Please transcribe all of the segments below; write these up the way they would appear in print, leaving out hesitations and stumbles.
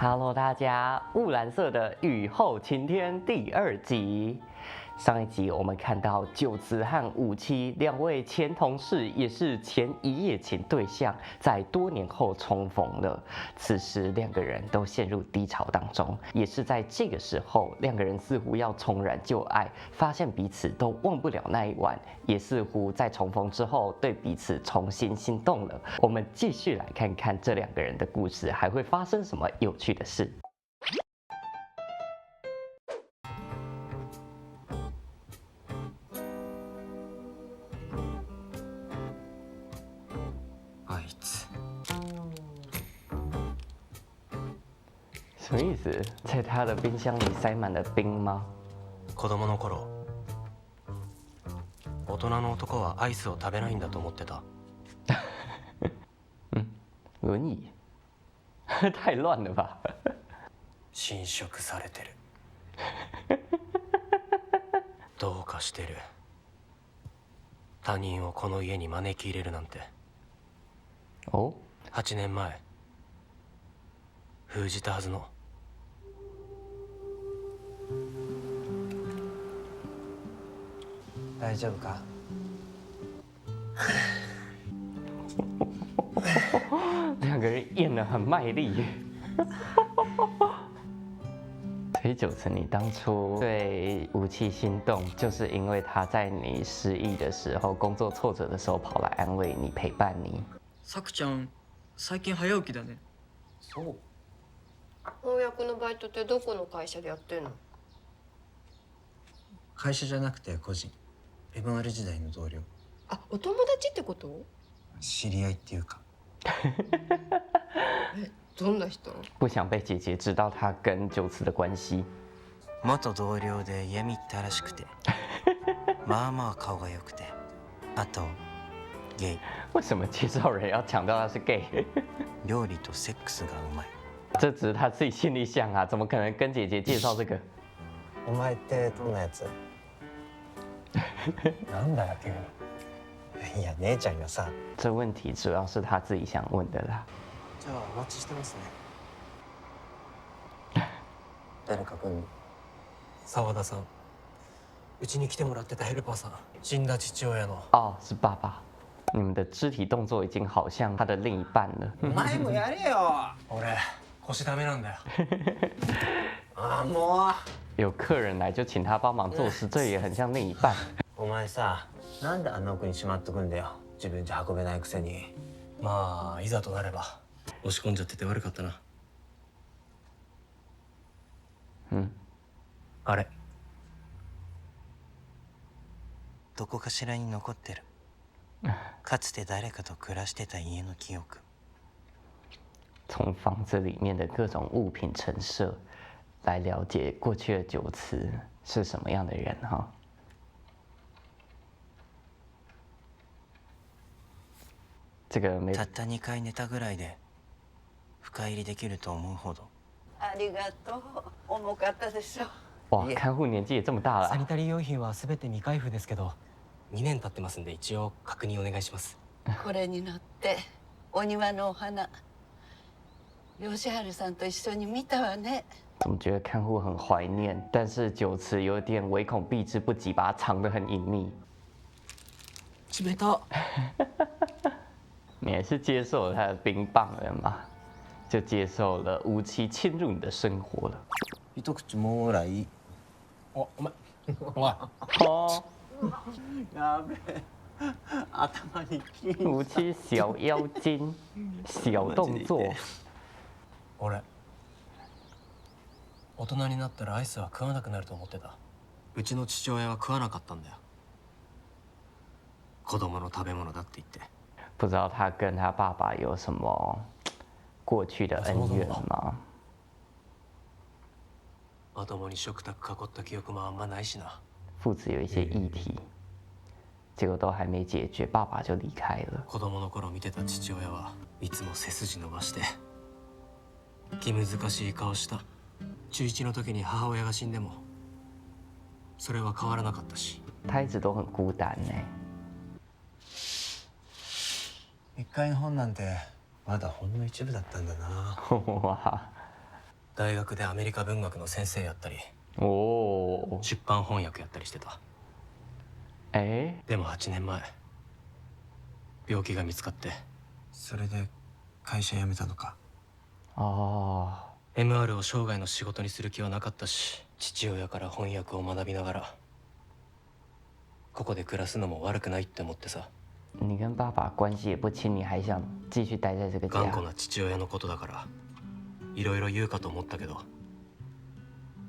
Hello，大家，《雾蓝色的雨后晴天》第2集。上一集我们看到九慈和武七两位前同事，也是前一夜情对象，在多年后重逢了。此时两个人都陷入低潮当中，也是在这个时候，两个人似乎要重燃旧爱，发现彼此都忘不了那一晚，也似乎在重逢之后对彼此重新心动了。我们继续来看看这两个人的故事，还会发生什么有趣的事。什么意思？在他的冰箱里塞满了冰吗？子供の頃、大人の男はアイスを食べないんだと思ってた。轮椅，太乱了吧？侵食されてる。どうかしてる。他人をこの家に招き入れるなんて。哦8年前、封じたはずの。大丈夫か？两个人演得很卖力。所以九成，你当初对武器心动，就是因为他在你失意的时候、工作挫折的时候跑来安慰你、陪伴你。さくちゃん、最近早起きだね。そう。翻訳のバイトってどこの会社でやってんの？会社じゃなくて個人。MR 時代の同僚。あ、お友達ってこと？知り合いっていうか。どんな人？不想被姐姐知道他跟九次的关系。元同僚で家見ったらしくてまあまあ顔が良くて、あとゲイ。为什么介绍人要强调他是 gay？ 料理とセックスがうまい。这只是他自己心里想啊，怎么可能跟姐姐介绍这个？お前ってどんなやつ？なんだよ急に。いや姉ちゃんがさ。这问题主要是他自己想问的啦。じゃあお待ちしてますね。誰か来んの？澤田さん、うちに来てもらってたヘルパーさん、死んだ父親の。哦，是爸爸。你们的肢体动作已经好像他的另一半了。お前もやれよ。俺、腰ダメなんだよ。ああもう。有客人来就请他帮忙做事，这也很像另一半。お前さ、なんであんな奥にしまっとくんだよ。自分じゃ運べないくせに。まあいざとなれば押し込んじゃってて悪かったな。あれどこかしらに残ってる。かつて誰かと暮らしてた家の記憶。从房子里面的各种物品陈设，来了解过去的九慈是什么样的人哈。这个没たった2回寝たぐらいで深入りできると思うほど。ありがとう。重かったでしょ。哇，看护年纪也这么大了サニタリー用品は全て未開封ですけど、2年経ってますんで一応確認お願いします。これに乗ってお庭のお花、吉春さんと一緒に見たわね。怎么觉得看护很怀念，但是九慈有点唯恐避之不及，把它藏得很隐秘。冷た。你还是接受了他的冰棒了嘛？就接受了武器侵入你的生活了。一口もらい。お前、おい。哦，やべえ。頭に金。武器小妖精，小动作。俺、大人になったらアイスは食わなくなると思ってた。うちの父親は食わなかったんだよ。子供の食べ物だって言って。不知道他跟他爸爸有什么过去的恩怨吗？まともに食卓囲った記憶もあんまないしな。父子有一些议题，结果都还没解决，爸爸就离开了。子供の頃見てた父親はいつも背筋伸ばして気難しい顔した。中1の時に母親が死んでもそれは変わらなかったし。他一直都很孤单呢。一回の本なんてまだほんの一部だったんだな。哇，大学でアメリカ文学の先生やったり哦，出版翻訳やったりしてた。哎，でも8年前病気が見つかって。それで会社辞めたのか。哦， MR を生涯の仕事にする気はなかったし、父親から翻訳を学びながらここで暮らすのも悪くないって思ってさ。你跟爸爸关系也不亲，你还想继续待在这个家？頑固な父親のことだからいろいろ言うかと思ったけど、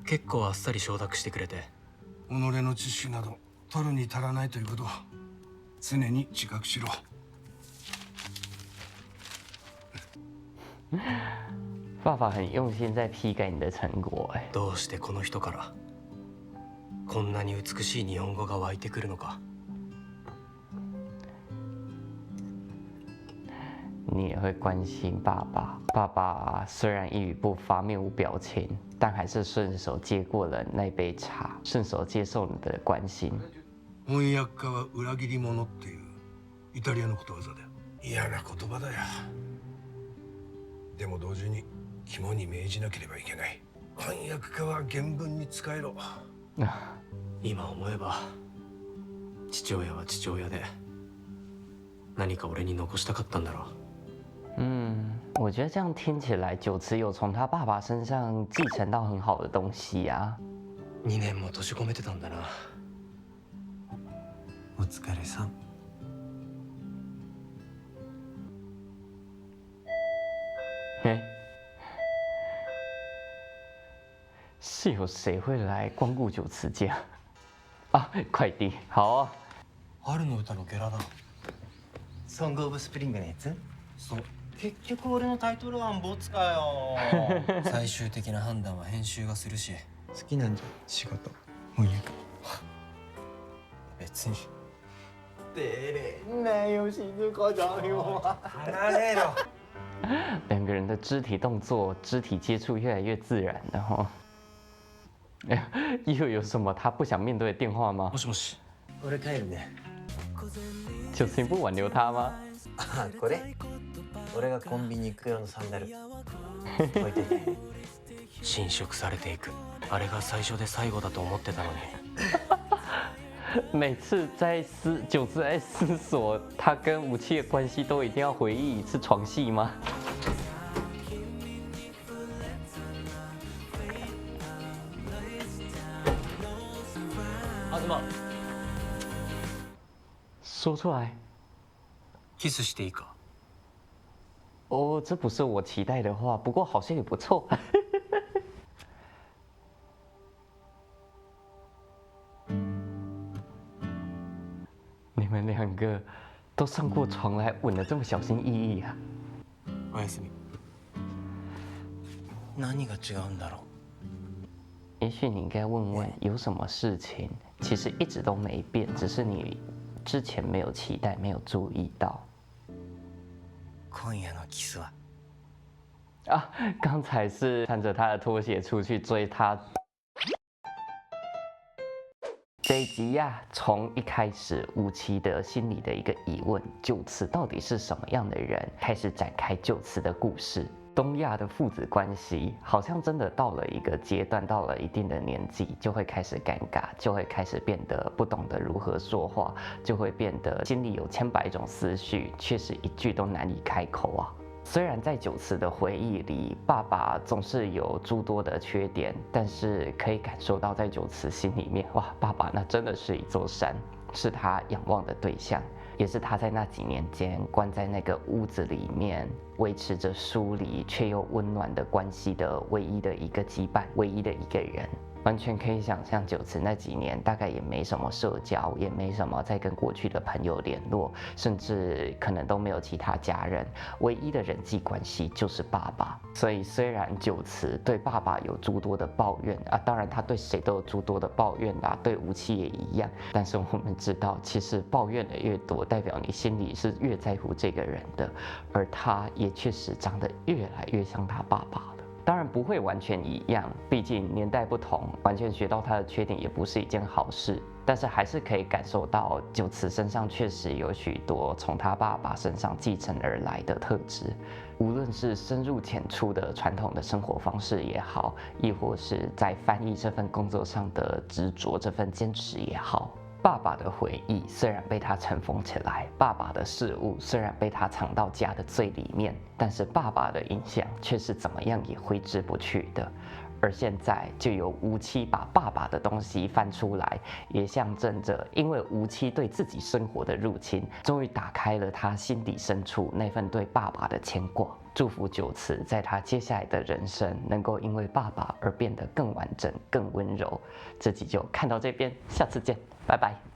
結構あっさり承諾してくれて。己の知識など取るに足らないということを常に自覚しろ。爸爸很用心在批改你的成果，哎，どうしてこの人からこんなに美しい日本語が湧いてくるのか。你也会关心爸爸。爸爸虽然一语不发、面无表情，但还是顺手接过了那杯茶，顺手接受你的关心。翻訳家は裏切り者っていうイタリアのことわざだよ。嫌な言葉だよ。でも同時に肝に銘じなければいけない。翻訳家は原文に使えろ。今思えば父親は父親で何か俺に残したかったんだろう。我觉得这样听起来，九慈有从他爸爸身上继承到很好的东西啊。2年も閉じ込めてたんだな。お疲れさん。哎，是有谁会来光顾九慈家啊？快递，好啊。春の歌のゲラだ。ソングオブスプリングのやつ。そう。結局俺のタイトル案ボツかよ。最終的な判断は編集がするし。好きなんじゃん仕事。翻訳。別に。照れんなよ静香ちゃんよ。離れろ。两个人的肢体动作、肢体接触越来越自然了哈。又有什么他不想面对的电话吗も？しもし。俺帰るね。九慈你不挽留他吗？あ、これ俺がコンビニ行く用のサンダル置いてて。侵食されていく。あれが最初で最後だと思ってたのに。每次九慈在思索他跟武器的关系，都一定要回忆一次床戏吗？東。说出来。キスしていいか。哦，这不是我期待的话，不过好像也不错。你们两个都上过床了，还吻得这么小心翼翼啊！おやすみ。何が違うんだろ也许你应该问问，有什么事情其实一直都没变，只是你之前没有期待，没有注意到。今夜のキスは。啊，刚才是穿着他的拖鞋出去追他。这一集呀、从一开始武器的心里的一个疑问，九慈到底是什么样的人，开始展开九慈的故事。东亚的父子关系好像真的到了一个阶段，到了一定的年纪，就会开始尴尬，就会开始变得不懂得如何说话，就会变得心里有千百种思绪，却是一句都难以开口啊。虽然在九慈的回忆里，爸爸总是有诸多的缺点，但是可以感受到，在九慈心里面，哇，爸爸那真的是一座山，是他仰望的对象，也是他在那几年间关在那个屋子里面，维持着疏离却又温暖的关系的唯一的一个羁绊，唯一的一个人。完全可以想象，九慈那几年大概也没什么社交，也没什么在跟过去的朋友联络，甚至可能都没有其他家人，唯一的人际关系就是爸爸。所以虽然九慈对爸爸有诸多的抱怨啊，当然他对谁都有诸多的抱怨啦，对武器也一样。但是我们知道，其实抱怨的越多，代表你心里是越在乎这个人的，而他也确实长得越来越像他爸爸了。当然不会完全一样，毕竟年代不同，完全学到他的缺点也不是一件好事。但是还是可以感受到九慈身上确实有许多从他爸爸身上继承而来的特质，无论是深入浅出的传统的生活方式也好，亦或是在翻译这份工作上的执着、这份坚持也好。爸爸的回忆虽然被他尘封起来，爸爸的事物虽然被他藏到家的最里面，但是爸爸的影响却是怎么样也挥之不去的。而现在就由吴七把爸爸的东西翻出来，也象征着因为吴七对自己生活的入侵，终于打开了他心底深处那份对爸爸的牵挂。祝福九慈在他接下来的人生能够因为爸爸而变得更完整、更温柔。这集就看到这边，下次见，拜拜。